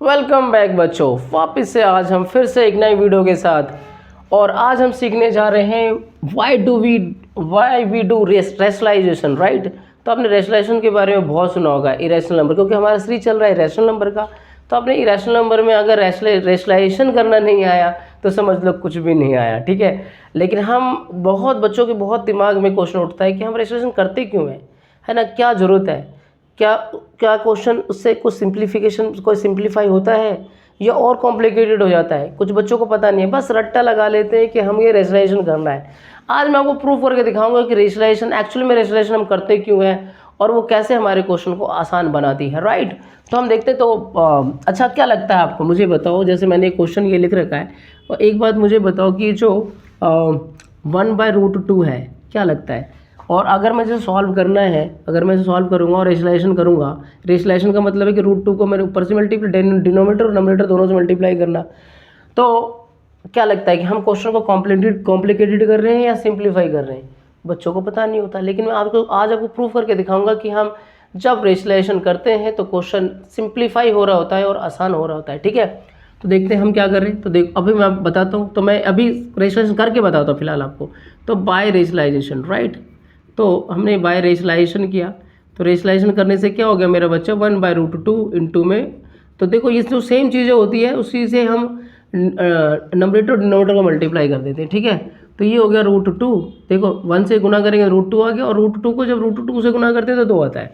Welcome back बच्चों, वापस से आज हम फिर से एक नई वीडियो के साथ और आज हम सीखने जा रहे हैं why we do rationalisation, right. तो आपने रेशनलाइजेशन के बारे में बहुत सुना होगा, इरेशनल नंबर, क्योंकि हमारा सीरीज चल रहा है इरेशनल नंबर का। तो आपने इरेशनल नंबर में अगर रेशनलाइजेशन करना नहीं आया तो समझ लो कुछ भी नहीं आया, ठीक है। लेकिन हम बहुत बच्चों के बहुत दिमाग में क्वेश्चन उठता है कि हम रेशनलाइजेशन करते क्यों है ना, क्या ज़रूरत है, क्या क्या क्वेश्चन उससे कुछ सिंप्लीफिकेशन, कोई सिंप्लीफाई होता है या और कॉम्प्लिकेटेड हो जाता है। कुछ बच्चों को पता नहीं है, बस रट्टा लगा लेते हैं कि हम ये रेशनलाइजेशन करना है। आज मैं आपको प्रूफ करके दिखाऊंगा कि रेशनलाइजेशन एक्चुअली में रेशनलाइजेशन हम करते क्यों हैं और वो कैसे हमारे क्वेश्चन को आसान बनाती है, राइट। तो हम देखते तो अच्छा क्या लगता है आपको, मुझे बताओ। जैसे मैंने एक क्वेश्चन ये लिख रखा है और एक बात मुझे बताओ कि जो 1/√2 है, क्या लगता है। और अगर मैं इसे सॉल्व करना है, अगर मैं इसे सॉल्व करूंगा और रेशनलाइजेशन करूंगा, रेशनलाइजेशन का मतलब है कि √2 को मैंने ऊपर से मल्टीप्लाई, डिनोमिनेटर और नोमिनेटर दोनों से मल्टीप्लाई करना। तो क्या लगता है कि हम क्वेश्चन को कॉम्प्लिकेटेड कर रहे हैं या सिंप्लीफाई कर रहे हैं। बच्चों को पता नहीं होता, लेकिन मैं आज आपको प्रूफ करके दिखाऊंगा कि हम जब रेशनलाइजेशन करते हैं तो क्वेश्चन सिंप्लीफाई हो रहा होता है और आसान हो रहा होता है, ठीक है। तो देखते हैं हम क्या कर रहे हैं। तो देख, अभी मैं बताता हूँ, तो मैं अभी रेशनलाइजेशन करके बताता हूँ फिलहाल आपको। तो बाय रेशनलाइजेशन, राइट। तो हमने बाय रेशनलाइजेशन किया, तो रेशनलाइजेशन करने से क्या हो गया मेरा बच्चा, 1/√2 इंटू में। तो देखो ये जो सेम चीज़ें होती है उसी से हम नंबरेटर और डिनोमिनेटर को मल्टीप्लाई कर देते हैं, ठीक है। तो ये हो गया √2, देखो 1 से गुना करेंगे √2 आ गया, और √2 को जब √2 से गुना करते हैं तो 2 आता है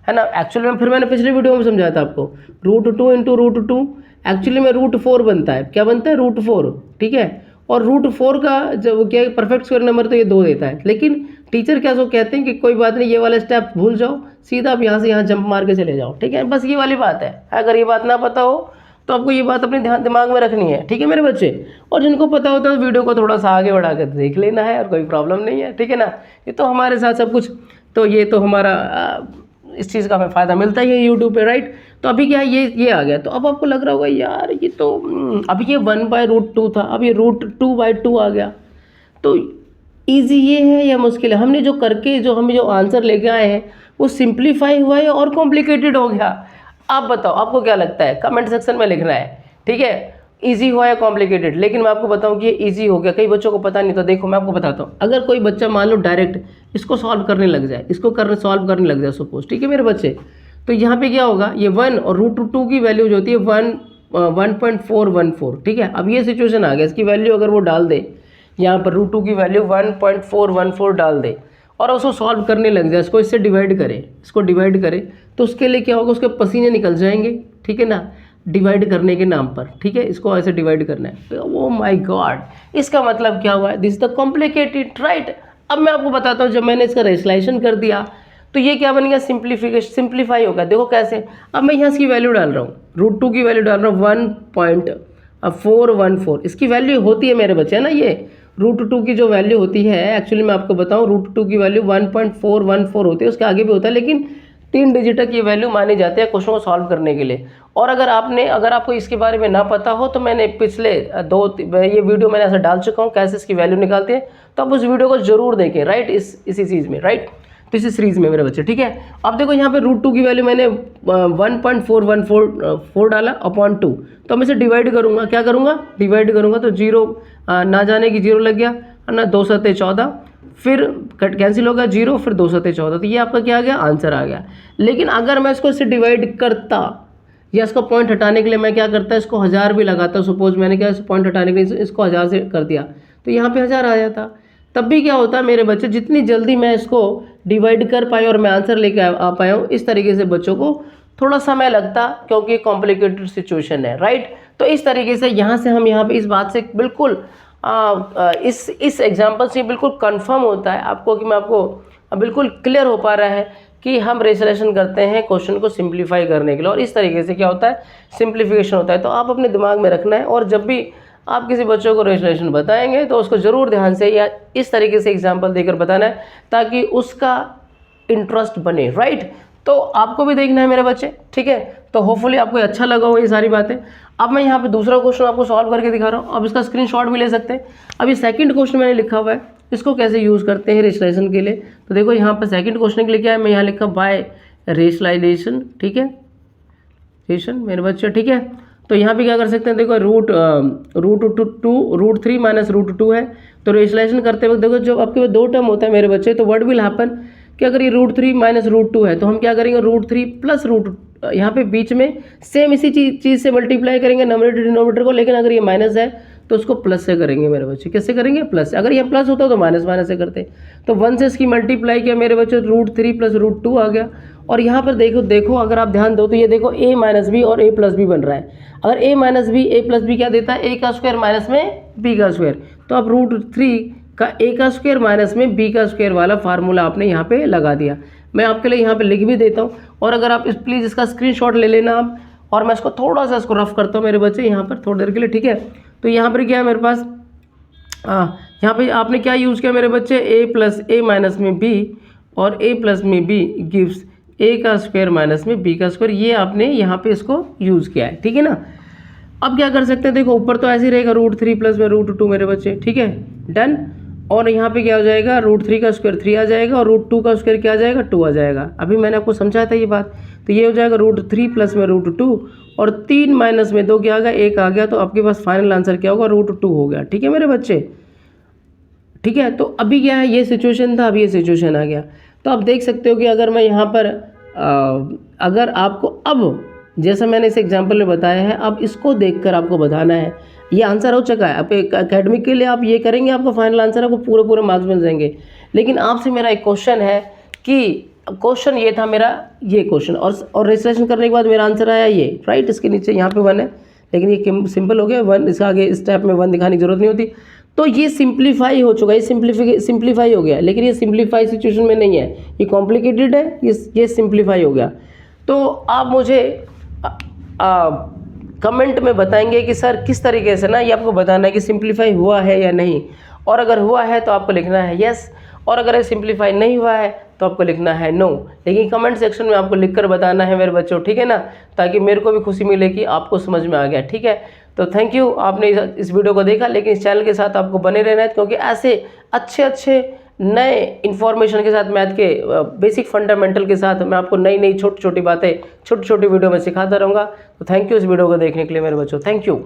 ना। एक्चुअली में फिर मैंने पिछले वीडियो में समझाया था आपको, √2 इंटू √2 एक्चुअली में √4 बनता है। क्या बनता है, √4, ठीक है। और √4 का जब क्या परफेक्ट स्क्वायर नंबर तो ये 2 देता है। लेकिन टीचर क्या सो कहते हैं कि कोई बात नहीं, ये वाला स्टेप भूल जाओ, सीधा आप यहाँ से यहाँ जंप मार के चले जाओ, ठीक है। बस ये वाली बात है। अगर ये बात ना पता हो तो आपको ये बात अपने दिमाग में रखनी है, ठीक है मेरे बच्चे। और जिनको पता होता है तो वीडियो को थोड़ा सा आगे बढ़ा कर देख लेना है और कोई प्रॉब्लम नहीं है, ठीक है ना। ये तो हमारे साथ सब कुछ, तो ये तो हमारा इस चीज़ का हमें फ़ायदा मिलता ही है यूट्यूब पे, राइट। तो अभी क्या है, ये आ गया। तो अब आपको लग रहा होगा यार ये तो अभी ये 1/√2 था, अब ये √2/2 आ गया। तो ईजी ये है या मुश्किल है। हमने जो करके जो हम जो आंसर लेके आए हैं वो सिंप्लीफाई हुआ है और कॉम्प्लिकेटेड हो गया। आप बताओ आपको क्या लगता है, कमेंट सेक्शन में लिखना है, ठीक है। इजी हुआ या कॉम्प्लिकेटेड। लेकिन मैं आपको बताऊं कि ये इजी हो गया, कई बच्चों को पता नहीं। तो देखो मैं आपको बताता हूँ, अगर कोई बच्चा मान लो डायरेक्ट इसको सॉल्व करने लग जाए, सॉल्व करने लग जाए सपोज, ठीक है मेरे बच्चे। तो यहाँ पे क्या होगा, ये 1 और √2 की वैल्यू जो होती है 1.414, ठीक है। अब ये सिचुएशन आ गया, इसकी वैल्यू अगर वो डाल दे, यहाँ पर √2 की वैल्यू 1.414 डाल दे और उसको सॉल्व करने लग जाए, इसको इससे डिवाइड करे, तो उसके लिए क्या होगा, उसके पसीने निकल जाएंगे, ठीक है ना, डिवाइड करने के नाम पर, ठीक है। इसको ऐसे डिवाइड करना है। ओ माय गॉड, इसका मतलब क्या हुआ, दिस द कॉम्प्लिकेटेड, राइट। अब मैं आपको बताता हूँ, जब मैंने इसका रेशनलाइजेशन कर दिया तो ये क्या बन गया, सिंप्लीफाई होगा। देखो कैसे, अब मैं यहाँ इसकी वैल्यू डाल रहा हूँ, √2 की वैल्यू डाल रहा हूँ 1.414, इसकी वैल्यू होती है मेरे बच्चे, है ना। ये √2 की जो वैल्यू होती है, एक्चुअली मैं आपको बताऊं, √2 की वैल्यू 1.414 होती है, उसके आगे भी होता है, लेकिन 3 डिजिट तक ये वैल्यू मानी जाती है क्वेश्चन को सॉल्व करने के लिए। और अगर आपको इसके बारे में ना पता हो तो मैंने पिछले ये वीडियो मैंने ऐसा डाल चुका हूँ कैसे इसकी वैल्यू निकालते हैं, तो आप उस वीडियो को जरूर देखें, राइट, इसी चीज़ में, राइट। तो इसी सीरीज में मेरे बच्चे, ठीक है। अब देखो यहाँ पे √2 की वैल्यू मैंने 1.414 डाला अपॉन 2, तो मैं इसे डिवाइड करूँगा, क्या करूँगा, डिवाइड करूँगा। तो 0 ना जाने की 0 लग गया, ना 2 7 14, फिर कैंसिल होगा 0, फिर 2 7 14, तो ये आपका क्या आ गया, आंसर आ गया। लेकिन अगर मैं इसको इससे डिवाइड करता या इसको पॉइंट हटाने के लिए मैं क्या करता, इसको 1000 भी लगाता, सपोज मैंने क्या पॉइंट हटाने के लिए इसको 1000 से कर दिया, तो यहाँ पे 1000 आ जाता। तब भी क्या होता है मेरे बच्चे, जितनी जल्दी मैं इसको डिवाइड कर पाया और मैं आंसर लेके आ पाया हूँ, इस तरीके से बच्चों को थोड़ा समय लगता, क्योंकि कॉम्प्लिकेटेड सिचुएशन है, राइट। तो इस तरीके से यहाँ से हम यहाँ पे इस बात से बिल्कुल इस एग्जाम्पल से बिल्कुल कंफर्म होता है आपको कि मैं आपको बिल्कुल क्लियर हो पा रहा है कि हम रेशनलाइजेशन करते हैं क्वेश्चन को सिंप्लीफाई करने के लिए, और इस तरीके से क्या होता है, सिंप्लीफिकेशन होता है। तो आप अपने दिमाग में रखना है, और जब भी आप किसी बच्चों को रेशनलाइजेशन बताएंगे तो उसको ज़रूर ध्यान से या इस तरीके से एग्जाम्पल देकर बताना है, ताकि उसका इंटरेस्ट बने, राइट। तो आपको भी देखना है मेरे बच्चे, ठीक है। तो होपफुली आपको अच्छा लगा हो ये सारी बातें। अब मैं यहाँ पे दूसरा क्वेश्चन आपको सॉल्व करके दिखा रहा हूँ, अब इसका स्क्रीनशॉट भी ले सकते हैं। अब ये सेकंड क्वेश्चन मैंने लिखा हुआ है, इसको कैसे यूज़ करते हैं रेशनलाइजेशन के लिए। तो देखो यहाँ पर सेकंड क्वेश्चन के लिए क्या है, मैं यहाँ लिखा बाय रेशनलाइजेशन, ठीक है, रिलेशन मेरे बच्चे, ठीक है। तो यहाँ पे क्या कर सकते हैं, देखो रूट 3 माइनस रूट 2 है। तो रेशनलाइजेशन करते वक्त देखो जब आपके पास दो टर्म होता है मेरे बच्चे, तो व्हाट विल हैपन कि अगर ये रूट 3 माइनस रूट 2 है तो हम क्या करेंगे, रूट 3 प्लस रूट, यहाँ पे बीच में सेम इसी चीज़ से मल्टीप्लाई करेंगे नॉमिनेटर डिनोमिनेटर को, लेकिन अगर ये माइनस है तो उसको प्लस से करेंगे मेरे बच्चे। कैसे करेंगे, प्लस से। अगर ये प्लस होता तो माइनस माइनस से करते। तो 1 से इसकी मल्टीप्लाई किया मेरे बच्चे, रूट 3 प्लस रूट 2 आ गया। और यहाँ पर देखो अगर आप ध्यान दो तो ये देखो a माइनस बी और a प्लस बी बन रहा है। अगर a minus b a plus b क्या देता है, a का स्क्वायर माइनस में b का स्क्वायर। तो आप रूट 3 का a का स्क्वायर माइनस में b का स्क्वायर वाला फार्मूला आपने यहाँ पे लगा दिया। मैं आपके लिए यहाँ पे लिख भी देता हूँ, और अगर आप प्लीज़ इसका स्क्रीनशॉट ले लेना आप, और मैं इसको थोड़ा सा इसको रफ करता हूँ मेरे बच्चे यहाँ पर थोड़ी देर के लिए, ठीक है। तो यहाँ पर क्या है मेरे पास, यहाँ पे आपने क्या यूज़ किया मेरे बच्चे, a प्लस ए माइनस में b और a प्लस में b गिव्स a का स्क्वायर माइनस में b का स्क्वायर, ये आपने यहाँ पे इसको यूज़ किया है, ठीक है ना। अब क्या कर सकते हैं, देखो ऊपर तो ऐसे ही रहेगा रूट 3 प्लस में रूट 2 मेरे बच्चे, ठीक है, डन। और यहाँ पे क्या हो जाएगा, रूट 3 का स्क्वायर 3 आ जाएगा और रूट 2 का स्क्वायर क्या आ जाएगा, 2 आ जाएगा। अभी मैंने आपको समझाया था ये बात। तो ये हो जाएगा रूट 3 प्लस में रूट 2 और 3 माइनस में 2 क्या आ गया, 1 आ गया। तो आपके पास फाइनल आंसर क्या होगा, रूट 2 हो गया, ठीक है मेरे बच्चे, ठीक है। तो अभी क्या है, ये सिचुएशन था, अभी ये सिचुएशन आ गया। तो आप देख सकते हो कि अगर मैं यहाँ पर अगर आपको अब जैसा मैंने इस एग्जाम्पल में बताया है, अब इसको देखकर आपको बताना है। ये आंसर हो चुका है, आप एकेडमिक के लिए आप ये करेंगे, आपका फाइनल आंसर आपको पूरे मार्क्स मिल जाएंगे। लेकिन आपसे मेरा एक क्वेश्चन है कि क्वेश्चन ये था मेरा, ये क्वेश्चन और रेजिस्ट्रेशन करने के बाद मेरा आंसर आया ये, राइट। इसके नीचे यहाँ पे 1 है, लेकिन ये सिंपल हो गया 1, इसका आगे स्टेप में 1 दिखाने की जरूरत नहीं होती। तो ये सिंप्लीफाई हो चुका है, ये सिंप्लीफाई हो गया, लेकिन ये सिंप्लीफाई सिचुएशन में नहीं है, ये कॉम्प्लिकेटेड है, ये सिंप्लीफाई हो गया। तो आप मुझे कमेंट में बताएंगे कि सर किस तरीके से ना ये आपको बताना है कि सिंप्लीफाई हुआ है या नहीं, और अगर हुआ है तो आपको लिखना है यस, और अगर ये सिंप्लीफाई नहीं हुआ है तो आपको लिखना है नो। लेकिन कमेंट सेक्शन में आपको लिखकर बताना है मेरे बच्चों, ठीक है ना, ताकि मेरे को भी खुशी मिले कि आपको समझ में आ गया, ठीक है। तो थैंक यू, आपने इस वीडियो को देखा, लेकिन इस चैनल के साथ आपको बने रहना है, क्योंकि ऐसे अच्छे नए इन्फॉर्मेशन के साथ, मैथ के बेसिक फंडामेंटल के साथ मैं आपको नई छोटी बातें छोटी वीडियो में सिखाता रहूँगा। तो थैंक यू इस वीडियो को देखने के लिए मेरे बच्चों, थैंक यू।